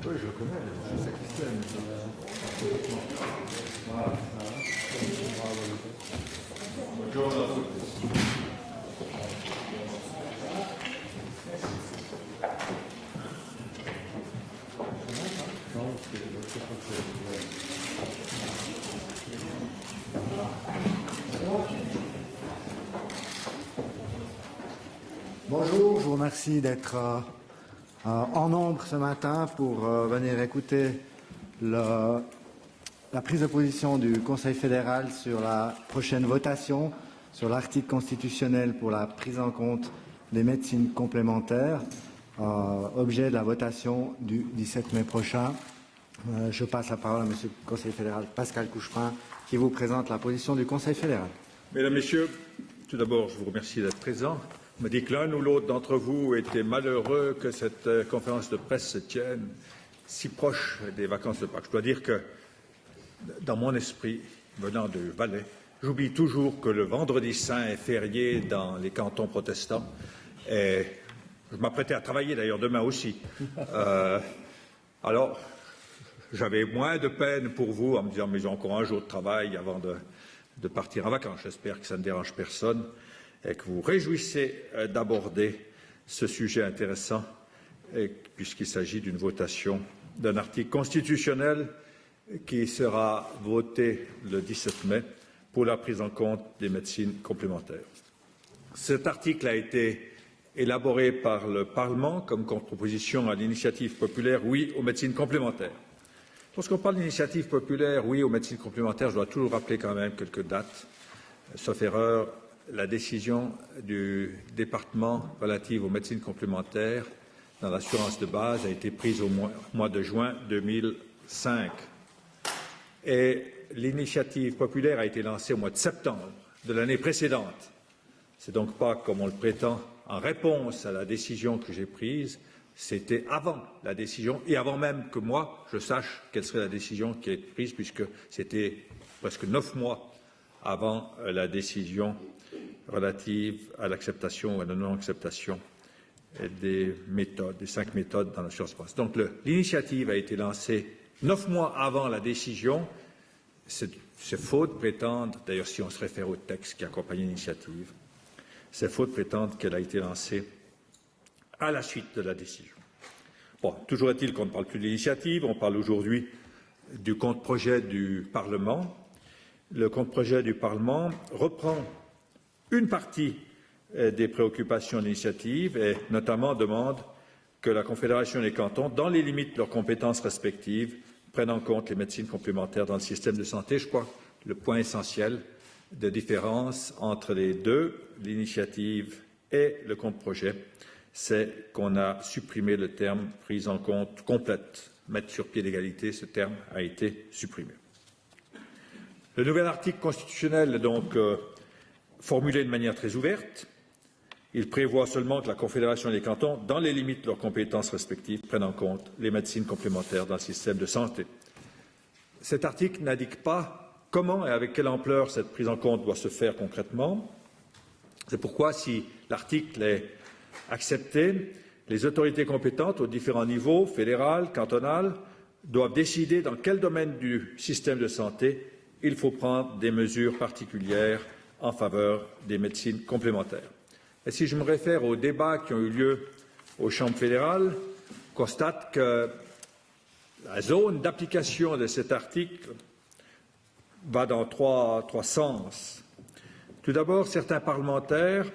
Oui, je le connais, je sais qui c'est. Voilà. Bonjour. Bonjour, je vous remercie d'être en nombre ce matin pour venir écouter la prise de position du Conseil fédéral sur la prochaine votation sur l'article constitutionnel pour la prise en compte des médecines complémentaires, objet de la votation du 17 mai prochain. Je passe la parole à Monsieur le Conseiller fédéral Pascal Couchepin qui vous présente la position du Conseil fédéral. Mesdames, Messieurs, tout d'abord, je vous remercie d'être présents. On me dit que l'un ou l'autre d'entre vous était malheureux que cette conférence de presse se tienne si proche des vacances de Pâques. Je dois dire que, dans mon esprit, venant de Valais, j'oublie toujours que le vendredi saint est férié dans les cantons protestants. Et je m'apprêtais à travailler d'ailleurs demain aussi. Alors, j'avais moins de peine pour vous en me disant mais j'ai encore un jour de travail avant de partir en vacances. J'espère que ça ne dérange personne et que vous réjouissez d'aborder ce sujet intéressant puisqu'il s'agit d'une votation d'un article constitutionnel qui sera voté le 17 mai pour la prise en compte des médecines complémentaires. Cet article a été élaboré par le Parlement comme contre-proposition à l'initiative populaire Oui aux médecines complémentaires. Lorsqu'on parle d'initiative populaire, oui, aux médecines complémentaires, je dois toujours rappeler quand même quelques dates. Sauf erreur, la décision du département relative aux médecines complémentaires dans l'assurance de base a été prise au mois de juin 2005. Et l'initiative populaire a été lancée au mois de septembre de l'année précédente. C'est donc pas, comme on le prétend, en réponse à la décision que j'ai prise. C'était avant la décision et avant même que moi, je sache quelle serait la décision qui est prise, puisque c'était presque 9 mois avant la décision relative à l'acceptation ou à la non-acceptation des méthodes, des 5 méthodes dans l'assurance base. Donc l'initiative a été lancée 9 mois avant la décision. C'est faux de prétendre, d'ailleurs si on se réfère au texte qui accompagne l'initiative, c'est faux de prétendre qu'elle a été lancée à la suite de la décision. Bon, toujours est-il qu'on ne parle plus de l'initiative, on parle aujourd'hui du contre-projet du Parlement. Le contre-projet du Parlement reprend une partie des préoccupations de l'initiative et notamment demande que la Confédération des cantons, dans les limites de leurs compétences respectives, prenne en compte les médecines complémentaires dans le système de santé. Je crois que le point essentiel de différence entre les deux, l'initiative et le contre-projet, c'est qu'on a supprimé le terme « prise en compte complète ». Mettre sur pied d'égalité, ce terme a été supprimé. Le nouvel article constitutionnel est donc formulé de manière très ouverte. Il prévoit seulement que la Confédération des cantons, dans les limites de leurs compétences respectives, prenne en compte les médecines complémentaires dans le système de santé. Cet article n'indique pas comment et avec quelle ampleur cette prise en compte doit se faire concrètement. C'est pourquoi, si l'article est accepté, les autorités compétentes aux différents niveaux, fédéral, cantonal, doivent décider dans quel domaine du système de santé il faut prendre des mesures particulières en faveur des médecines complémentaires. Et si je me réfère aux débats qui ont eu lieu aux chambres fédérales, je constate que la zone d'application de cet article va dans trois sens. Tout d'abord, certains parlementaires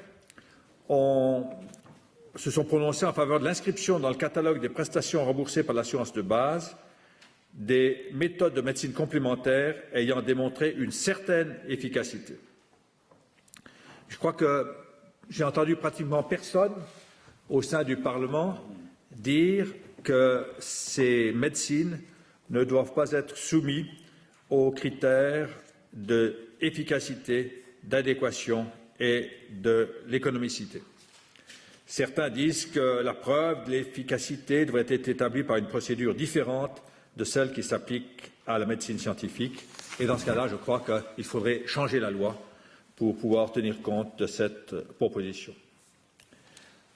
se sont prononcés en faveur de l'inscription dans le catalogue des prestations remboursées par l'assurance de base des méthodes de médecine complémentaire ayant démontré une certaine efficacité. Je crois que j'ai entendu pratiquement personne au sein du Parlement dire que ces médecines ne doivent pas être soumises aux critères d'efficacité, d'adéquation et de l'économicité. Certains disent que la preuve de l'efficacité devrait être établie par une procédure différente de celle qui s'applique à la médecine scientifique. Et dans ce cas-là, je crois qu'il faudrait changer la loi pour pouvoir tenir compte de cette proposition.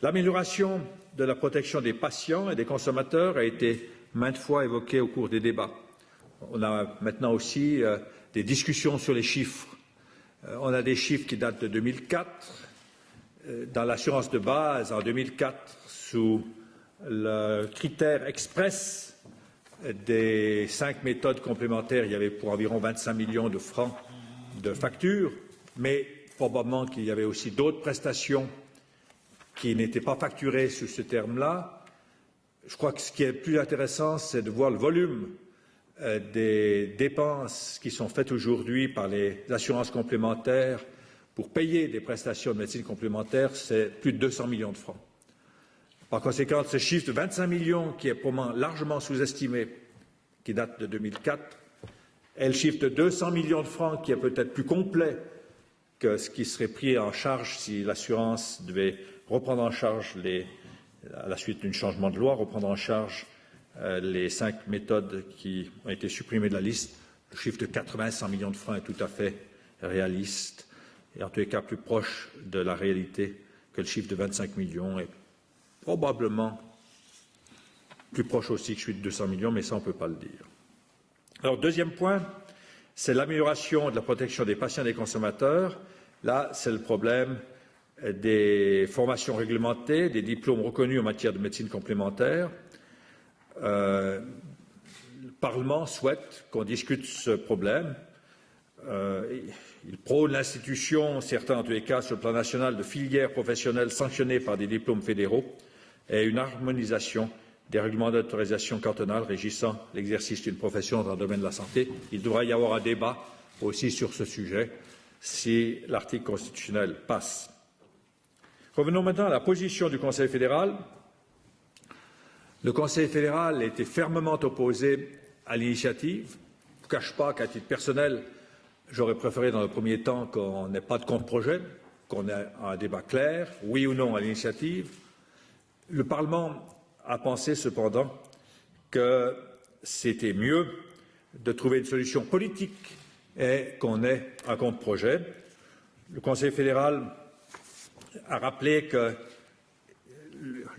L'amélioration de la protection des patients et des consommateurs a été maintes fois évoqué au cours des débats. On a maintenant aussi des discussions sur les chiffres. On a des chiffres qui datent de 2004. Dans l'assurance de base, en 2004, sous le critère express des 5 méthodes complémentaires, il y avait pour environ 25 millions de francs de factures, mais probablement qu'il y avait aussi d'autres prestations qui n'étaient pas facturées sous ce terme-là. Je crois que ce qui est plus intéressant, c'est de voir le volume des dépenses qui sont faites aujourd'hui par les assurances complémentaires pour payer des prestations de médecine complémentaire, c'est plus de 200 millions de francs. Par conséquent, ce chiffre de 25 millions, qui est probablement largement sous-estimé, qui date de 2004, et le chiffre de 200 millions de francs, qui est peut-être plus complet que ce qui serait pris en charge si l'assurance devait reprendre en charge, à la suite d'un changement de loi, reprendre en charge les 5 méthodes qui ont été supprimées de la liste. Le chiffre de 80-100 millions de francs est tout à fait réaliste et en tous les cas plus proche de la réalité que le chiffre de 25 millions est probablement plus proche aussi que celui de 200 millions, mais ça on ne peut pas le dire. Alors, deuxième point, c'est l'amélioration de la protection des patients et des consommateurs. Là, c'est le problème des formations réglementées, des diplômes reconnus en matière de médecine complémentaire. Le Parlement souhaite qu'on discute ce problème. Il prône l'institution, certains en tous les cas sur le plan national, de filières professionnelles sanctionnées par des diplômes fédéraux et une harmonisation des règlements d'autorisation cantonale régissant l'exercice d'une profession dans le domaine de la santé. Il devra y avoir un débat aussi sur ce sujet si l'article constitutionnel passe. Revenons maintenant à la position du Conseil fédéral. Le Conseil fédéral était fermement opposé à l'initiative. Je ne vous cache pas qu'à titre personnel, j'aurais préféré dans le premier temps qu'on n'ait pas de contre-projet, qu'on ait un débat clair, oui ou non à l'initiative. Le Parlement a pensé cependant que c'était mieux de trouver une solution politique et qu'on ait un contre-projet. Le Conseil fédéral a rappelé que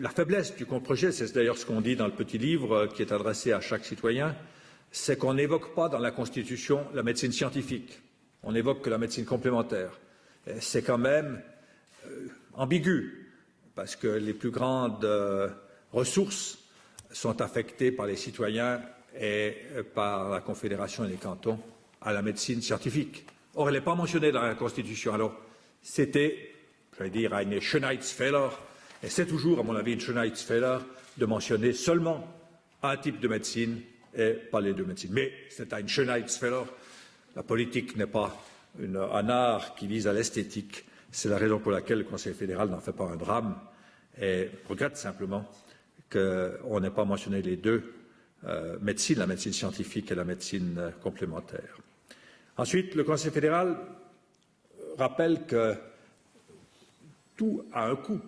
la faiblesse du contre-projet, c'est d'ailleurs ce qu'on dit dans le petit livre qui est adressé à chaque citoyen, c'est qu'on n'évoque pas dans la Constitution la médecine scientifique, on n'évoque que la médecine complémentaire. C'est quand même ambigu, parce que les plus grandes ressources sont affectées par les citoyens et par la Confédération et les cantons à la médecine scientifique. Or, elle n'est pas mentionnée dans la Constitution. Alors, c'était, j'allais dire, une Schönheitsfehler, et c'est toujours, à mon avis, une Schönheitsfehler de mentionner seulement un type de médecine et pas les deux médecines. Mais c'est un Schönheitsfehler. La politique n'est pas un art qui vise à l'esthétique. C'est la raison pour laquelle le Conseil fédéral n'en fait pas un drame et regrette simplement qu'on n'ait pas mentionné les deux médecines, la médecine scientifique et la médecine complémentaire. Ensuite, le Conseil fédéral rappelle que tout a un coût.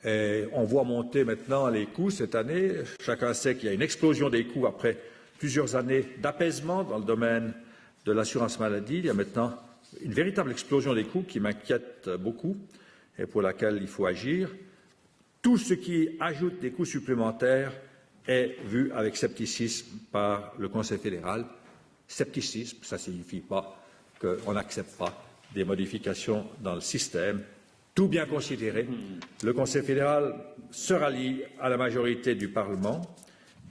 Et on voit monter maintenant les coûts cette année. Chacun sait qu'il y a une explosion des coûts après plusieurs années d'apaisement dans le domaine de l'assurance maladie. Il y a maintenant une véritable explosion des coûts qui m'inquiète beaucoup et pour laquelle il faut agir. Tout ce qui ajoute des coûts supplémentaires est vu avec scepticisme par le Conseil fédéral. Scepticisme, ça ne signifie pas qu'on n'accepte pas des modifications dans le système. Tout bien considéré, le Conseil fédéral se rallie à la majorité du Parlement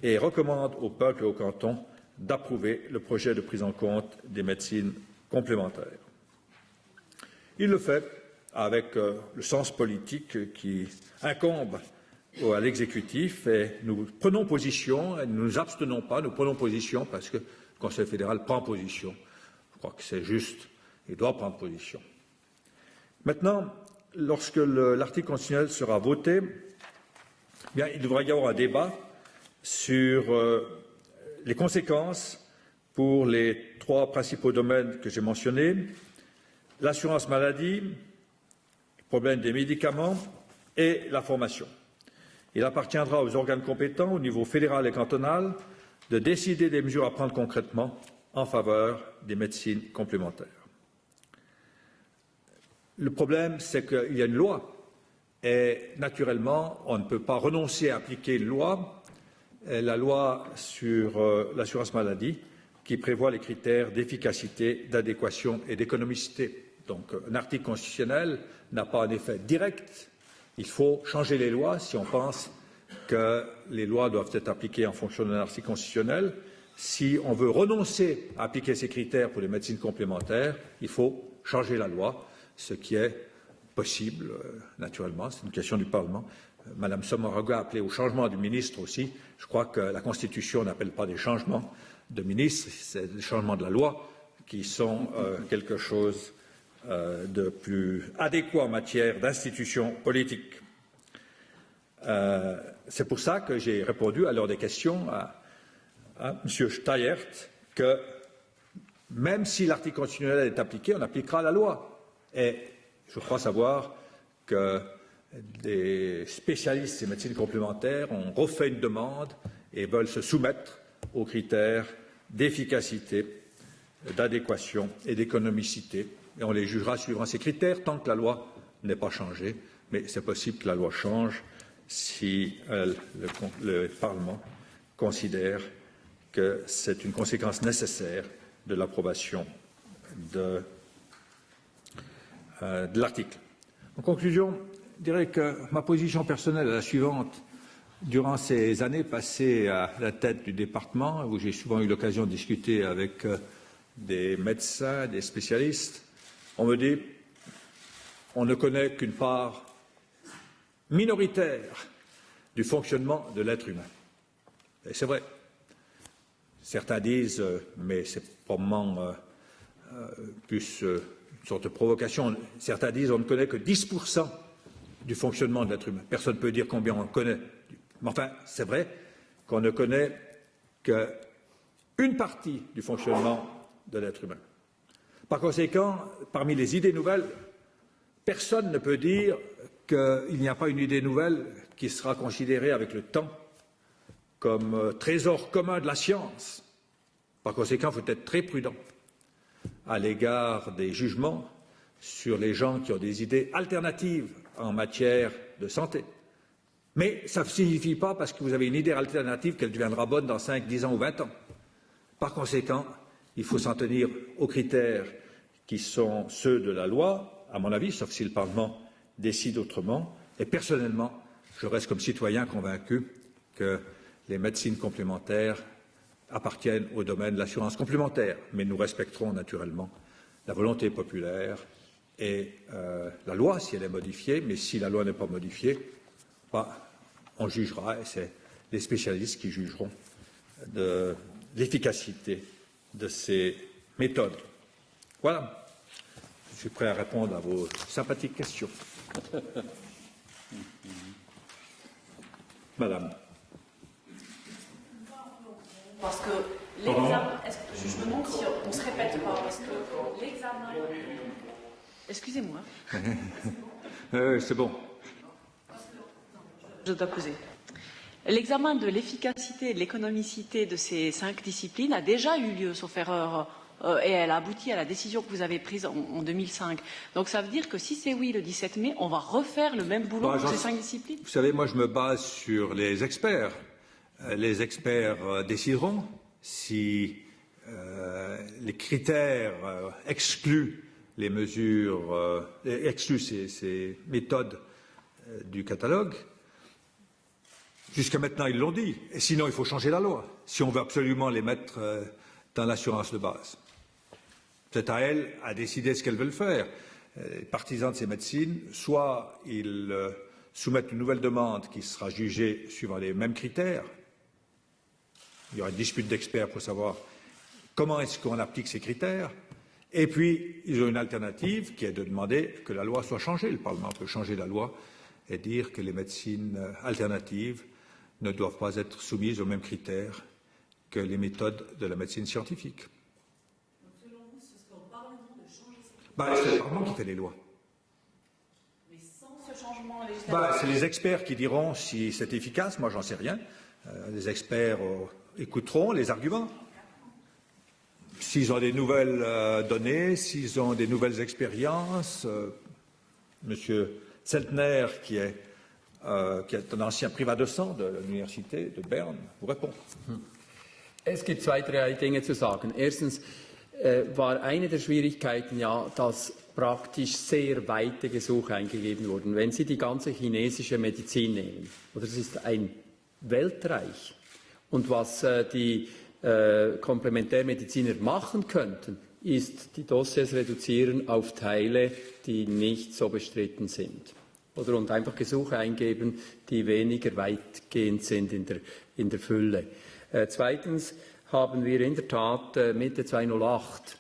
et recommande au peuple et au canton d'approuver le projet de prise en compte des médecines complémentaires. Il le fait avec le sens politique qui incombe à l'exécutif et nous prenons position, et nous ne nous abstenons pas, nous prenons position parce que le Conseil fédéral prend position. Je crois que c'est juste, il doit prendre position. Maintenant, lorsque l'article constitutionnel sera voté, bien, il devra y avoir un débat sur les conséquences pour les 3 principaux domaines que j'ai mentionnés, l'assurance maladie, le problème des médicaments et la formation. Il appartiendra aux organes compétents au niveau fédéral et cantonal de décider des mesures à prendre concrètement en faveur des médecines complémentaires. Le problème, c'est qu'il y a une loi et naturellement, on ne peut pas renoncer à appliquer une loi la loi sur l'assurance maladie qui prévoit les critères d'efficacité, d'adéquation et d'économicité. Donc un article constitutionnel n'a pas un effet direct. Il faut changer les lois si on pense que les lois doivent être appliquées en fonction d'un article constitutionnel. Si on veut renoncer à appliquer ces critères pour les médecines complémentaires, il faut changer la loi, ce qui est possible, naturellement, c'est une question du Parlement. Madame Sommaruga a appelé au changement du ministre aussi. Je crois que la Constitution n'appelle pas des changements de ministre, c'est des changements de la loi qui sont quelque chose de plus adéquat en matière d'institutions politiques. C'est pour ça que j'ai répondu à l'heure des questions à M. Steyert que même si l'article constitutionnel est appliqué, on appliquera la loi. Et je crois savoir que des spécialistes des médecines complémentaires ont refait une demande et veulent se soumettre aux critères d'efficacité, d'adéquation et d'économicité. Et on les jugera suivant ces critères tant que la loi n'est pas changée. Mais c'est possible que la loi change si le Parlement considère que c'est une conséquence nécessaire de l'approbation de l'article. En conclusion, je dirais que ma position personnelle est la suivante. Durant ces années passées à la tête du département, où j'ai souvent eu l'occasion de discuter avec des médecins, des spécialistes, on me dit on ne connaît qu'une part minoritaire du fonctionnement de l'être humain. Et c'est vrai. Certains disent, mais c'est probablement plus une sorte de provocation, certains disent on ne connaît que 10% du fonctionnement de l'être humain. Personne ne peut dire combien on connaît. Mais enfin, c'est vrai qu'on ne connaît qu'une partie du fonctionnement de l'être humain. Par conséquent, parmi les idées nouvelles, personne ne peut dire qu'il n'y a pas une idée nouvelle qui sera considérée avec le temps comme trésor commun de la science. Par conséquent, il faut être très prudent à l'égard des jugements sur les gens qui ont des idées alternatives en matière de santé. Mais ça ne signifie pas, parce que vous avez une idée alternative, qu'elle deviendra bonne dans 5, 10 ans ou 20 ans. Par conséquent, il faut s'en tenir aux critères qui sont ceux de la loi, à mon avis, sauf si le Parlement décide autrement. Et personnellement, je reste comme citoyen convaincu que les médecines complémentaires appartiennent au domaine de l'assurance complémentaire. Mais nous respecterons naturellement la volonté populaire et la loi si elle est modifiée. Mais si la loi n'est pas modifiée, on jugera, et c'est les spécialistes qui jugeront de l'efficacité de ces méthodes. Voilà. Je suis prêt à répondre à vos sympathiques questions. Madame. Parce que l'examen, je me demande si on ne se répète pas, parce que l'examen... Excusez-moi. C'est bon. Je dois poser. L'examen de l'efficacité et de l'économicité de ces 5 disciplines a déjà eu lieu, sauf erreur, et elle a abouti à la décision que vous avez prise en 2005. Donc ça veut dire que si c'est oui le 17 mai, on va refaire le même boulot pour ces 5 disciplines? Vous savez, moi je me base sur les experts. Les experts décideront si les critères excluent les mesures, excluent ces méthodes du catalogue. Jusqu'à maintenant, ils l'ont dit. Et sinon, il faut changer la loi, si on veut absolument les mettre dans l'assurance de base. C'est à elles à décider ce qu'elles veulent faire. Les partisans de ces médecines, soit ils soumettent une nouvelle demande qui sera jugée suivant les mêmes critères. Il y aura une dispute d'experts pour savoir comment est-ce qu'on applique ces critères. Et puis, ils ont une alternative qui est de demander que la loi soit changée. Le Parlement peut changer la loi et dire que les médecines alternatives ne doivent pas être soumises aux mêmes critères que les méthodes de la médecine scientifique. Selon vous, ce serait au Parlement de changer ces critères? C'est le Parlement qui fait les lois. Mais sans ce changement législatif? C'est les experts qui diront si c'est efficace. Moi, j'en sais rien. Les experts écouteront les arguments. S'ils ont des nouvelles données, s'ils ont des nouvelles expériences, M. Zeltner, qui est qui est un ancien privat de sang de l'Université de Berne, vous répond. Es gibt zwei, drei Dinge zu sagen. Erstens war eine der Schwierigkeiten ja, dass praktisch sehr weite Gesuche eingegeben wurden. Wenn Sie die ganze chinesische Medizin nehmen, oder es ist ein Weltreich, und was die Komplementärmediziner machen könnten, ist die Dossiers reduzieren auf Teile, die nicht so bestritten sind. Oder und einfach Gesuche eingeben, die weniger weitgehend sind in der Fülle. Zweitens haben wir in der Tat Mitte 2008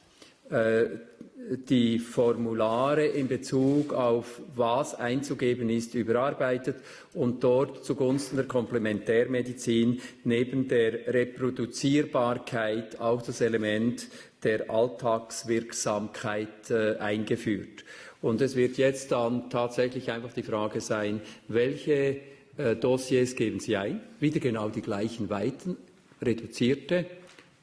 die Formulare in Bezug auf was einzugeben ist überarbeitet und dort zugunsten der Komplementärmedizin neben der Reproduzierbarkeit auch das Element der Alltagswirksamkeit eingeführt. Und es wird jetzt dann tatsächlich einfach die Frage sein, welche Dossiers geben Sie ein? Wieder genau die gleichen Weiten, reduzierte.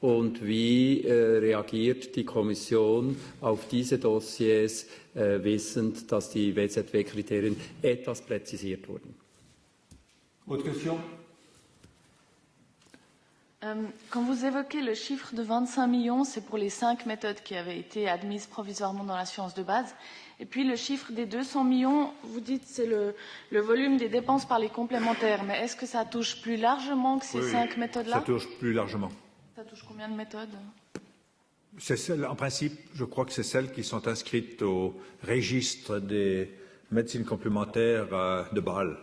Und wie reagiert die Kommission auf diese Dossiers, wissend, dass die WZW-Kriterien etwas präzisiert wurden? Autre question? Quand vous évoquez le chiffre de 25 millions, c'est pour les 5 méthodes qui avaient été admises provisoirement dans la science de base. Et puis le chiffre des 200 millions, vous dites c'est le volume des dépenses par les complémentaires. Mais est-ce que ça touche plus largement que ces 5 méthodes-là? Ça touche plus largement. Ça touche combien de méthodes? En principe, je crois que c'est celles qui sont inscrites au registre des médecines complémentaires de Bâle.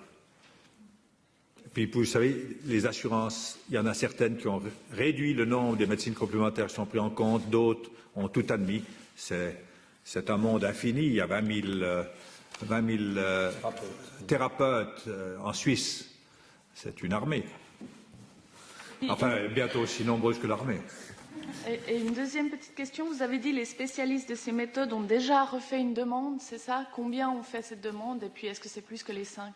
Puis, vous savez, les assurances, il y en a certaines qui ont réduit le nombre des médecines complémentaires qui sont prises en compte, d'autres ont tout admis. C'est un monde infini. Il y a 20 000 thérapeutes en Suisse. C'est une armée. Enfin, bientôt aussi nombreuse que l'armée. Et une deuxième petite question, vous avez dit les spécialistes de ces méthodes ont déjà refait une demande, c'est ça? Combien ont fait cette demande et puis est-ce que c'est plus que les 5?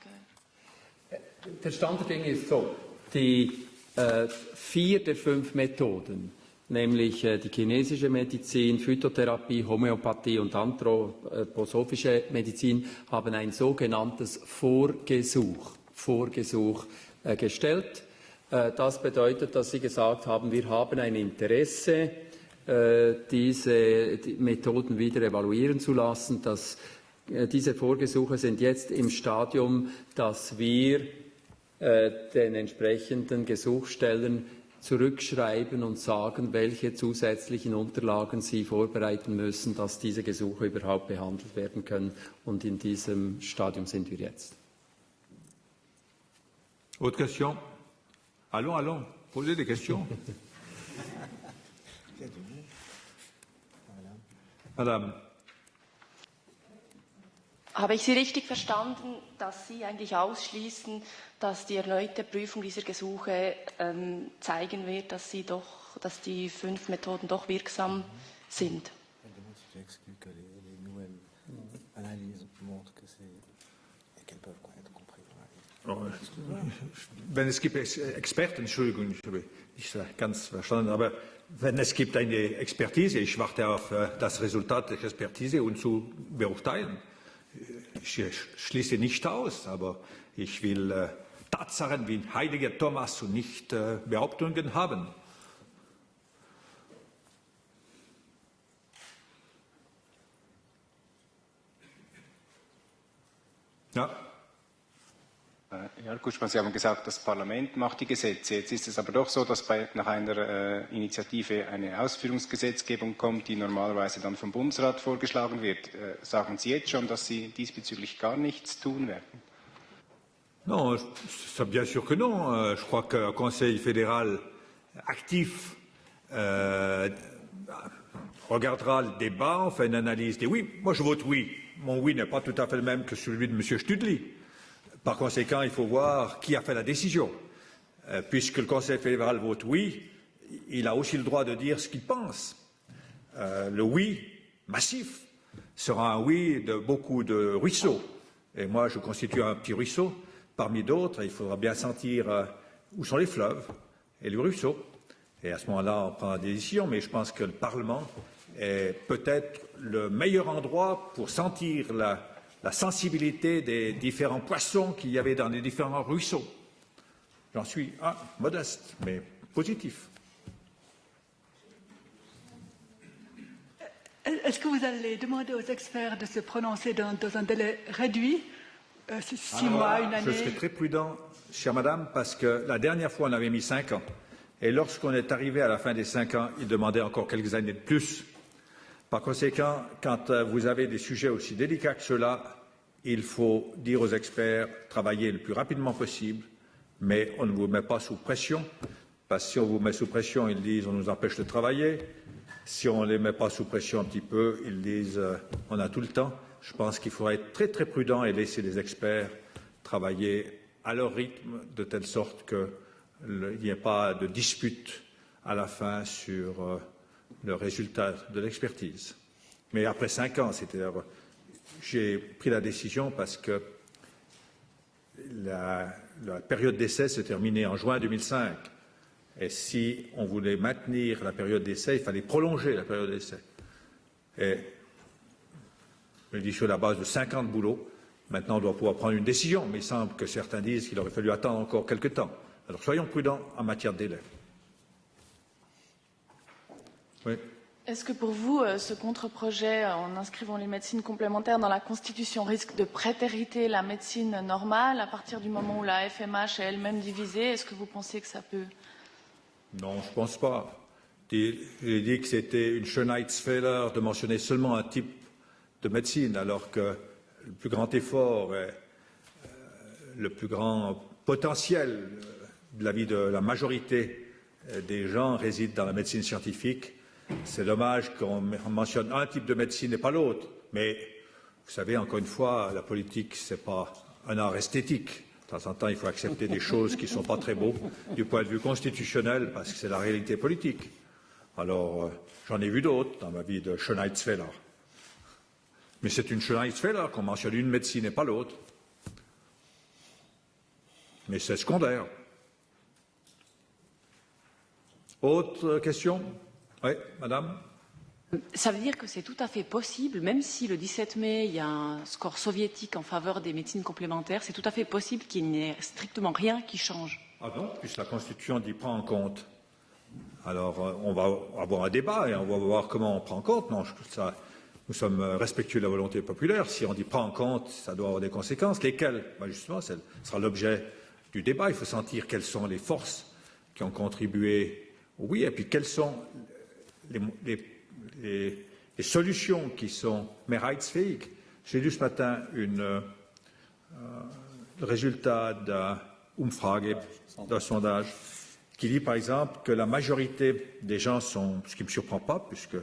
Der Stand der Dinge ist so, die 4 der 5 Methoden, nämlich die chinesische Medizin, Phytotherapie, Homöopathie und anthroposophische Medizin, haben ein sogenanntes Vorgesuch gestellt. Das bedeutet, dass sie gesagt haben, wir haben ein Interesse, diese Methoden wieder evaluieren zu lassen. Diese Vorgesuche sind jetzt im Stadium, dass wir den entsprechenden Gesuchstellern zurückschreiben und sagen, welche zusätzlichen Unterlagen sie vorbereiten müssen, dass diese Gesuche überhaupt behandelt werden können. Und in diesem Stadium sind wir jetzt. Autre question? Allons, posez des questions. Madame. Habe ich Sie richtig verstanden, dass Sie eigentlich ausschließen, dass die erneute Prüfung dieser Gesuche zeigen wird, dass die 5 Methoden doch wirksam sind? Wenn es gibt Experten, Entschuldigung, ich habe nicht ganz verstanden, aber wenn es gibt eine Expertise, ich warte auf das Resultat der Expertise und zu beurteilen. Ich schließe nicht aus, aber ich will Tatsachen wie heiliger Thomas und nicht Behauptungen haben. Ja. Herr Kutschmann, Sie haben gesagt, das Parlament macht die Gesetze. Jetzt ist es aber doch so, dass nach einer Initiative eine Ausführungsgesetzgebung kommt, die normalerweise dann vom Bundesrat vorgeschlagen wird. Sagen Sie jetzt schon, dass Sie diesbezüglich gar nichts tun werden? Non, bien sûr que non. Je crois qu'un Conseil fédéral actif regardera le débat, on fait une analyse des oui. Moi, je vote oui. Mon oui n'est pas tout à fait le même que celui de M. Studley. Par conséquent, il faut voir qui a fait la décision. Puisque le Conseil fédéral vote oui, il a aussi le droit de dire ce qu'il pense. Le oui massif sera un oui de beaucoup de ruisseaux. Et moi, je constitue un petit ruisseau. Parmi d'autres, il faudra bien sentir où sont les fleuves et les ruisseaux. Et à ce moment-là, on prend des décisions. Mais je pense que le Parlement est peut-être le meilleur endroit pour sentir la sensibilité des différents poissons qu'il y avait dans les différents ruisseaux. J'en suis modeste, mais positif. Est-ce que vous allez demander aux experts de se prononcer dans un délai réduit, 6 mois, une année? Je serai très prudent, chère madame, parce que la dernière fois, on avait mis 5 ans. Et lorsqu'on est arrivé à la fin des 5 ans, il demandait encore quelques années de plus. Par conséquent, quand vous avez des sujets aussi délicats que ceux-là, il faut dire aux experts, travailler le plus rapidement possible, mais on ne vous met pas sous pression, parce que si on vous met sous pression, ils disent on nous empêche de travailler. Si on ne les met pas sous pression un petit peu, ils disent on a tout le temps. Je pense qu'il faudra être très très prudent et laisser les experts travailler à leur rythme, de telle sorte qu'il n'y ait pas de dispute à la fin sur le résultat de l'expertise. Mais après 5 ans, j'ai pris la décision parce que la période d'essai se terminait en juin 2005. Et si on voulait maintenir la période d'essai, il fallait prolonger la période d'essai. Et je le dis sur la base de 5 ans de boulot. Maintenant, on doit pouvoir prendre une décision, mais il semble que certains disent qu'il aurait fallu attendre encore quelques temps. Alors soyons prudents en matière de délai. Oui. Est-ce que pour vous, ce contre-projet, en inscrivant les médecines complémentaires dans la Constitution, risque de prétériter la médecine normale à partir du moment où la FMH est elle-même divisée? Est-ce que vous pensez que ça peut... Non, je ne pense pas. J'ai dit que c'était une Schönheitsfehler de mentionner seulement un type de médecine, alors que le plus grand effort et le plus grand potentiel de la vie de la majorité des gens réside dans la médecine scientifique. C'est dommage qu'on mentionne un type de médecine et pas l'autre. Mais vous savez, encore une fois, la politique, ce n'est pas un art esthétique. De temps en temps, il faut accepter des choses qui ne sont pas très beaux du point de vue constitutionnel, parce que c'est la réalité politique. Alors, j'en ai vu d'autres dans ma vie de Schönheitsfehler. Mais c'est une Schönheitsfehler qu'on mentionne une médecine et pas l'autre. Mais c'est secondaire. Autre question? Oui, madame? Ça veut dire que c'est tout à fait possible, même si le 17 mai, il y a un score soviétique en faveur des médecines complémentaires, c'est tout à fait possible qu'il n'y ait strictement rien qui change. Ah non, puisque la Constitution dit prend en compte. Alors, on va avoir un débat et on va voir comment on prend en compte. Non, nous sommes respectueux de la volonté populaire. Si on dit prend en compte, ça doit avoir des conséquences. Lesquelles? Justement, ce sera l'objet du débat. Il faut sentir quelles sont les forces qui ont contribué au oui, et puis quelles sont les solutions qui sont mehrheitsfähig. J'ai lu ce matin le résultat d'un sondage qui dit par exemple que la majorité des gens sont, ce qui ne me surprend pas puisque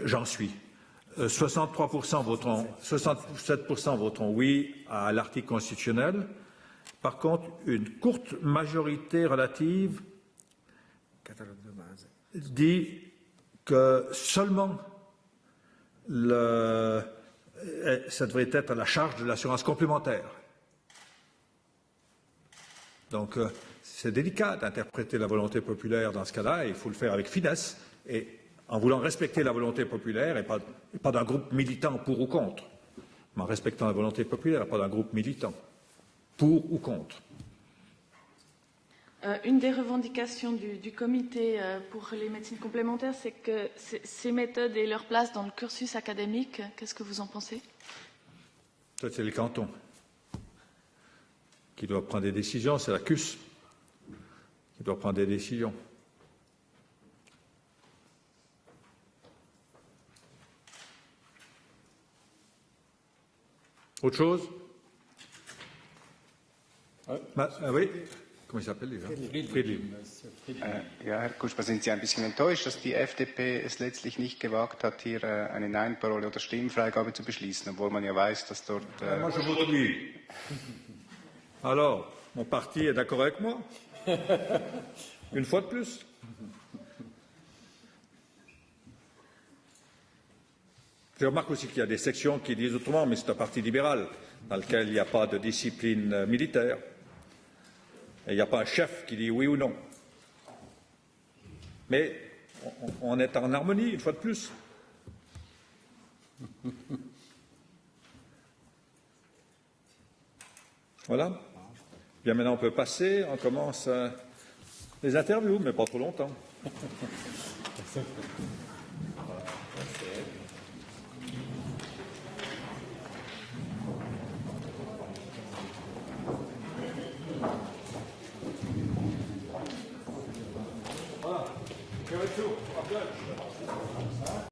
j'en suis, 63% voteront, 67% voteront oui à l'article constitutionnel. Par contre, une courte majorité relative dit que seulement ça devrait être à la charge de l'assurance complémentaire. Donc, c'est délicat d'interpréter la volonté populaire dans ce cas-là, et il faut le faire avec finesse, et en voulant respecter la volonté populaire, et pas d'un groupe militant pour ou contre, mais en respectant la volonté populaire, et pas d'un groupe militant pour ou contre. Une des revendications du comité pour les médecines complémentaires, c'est que ces méthodes aient leur place dans le cursus académique. Qu'est-ce que vous en pensez? Ça, c'est le canton qui doit prendre des décisions, c'est la CUS qui doit prendre des décisions. Autre chose? Oui. Comment il s'appelle déjà? Friedli. Ja, Herr Kuschba, sind Sie ein bisschen enttäuscht, dass die FDP es letztlich nicht gewagt hat, hier eine Nein-Parole oder Stimmfreigabe zu beschließen, obwohl man ja weiß, dass dort... Moi, je vote oui. Alors, mon parti est d'accord avec moi? Une fois de plus? Je remarque aussi qu'il y a des sections qui disent autrement, mais c'est un parti libéral dans lequel il n'y a pas de discipline militaire. Et il n'y a pas un chef qui dit oui ou non. Mais on est en harmonie, une fois de plus. Voilà. Bien, maintenant, on peut passer. On commence les interviews, mais pas trop longtemps.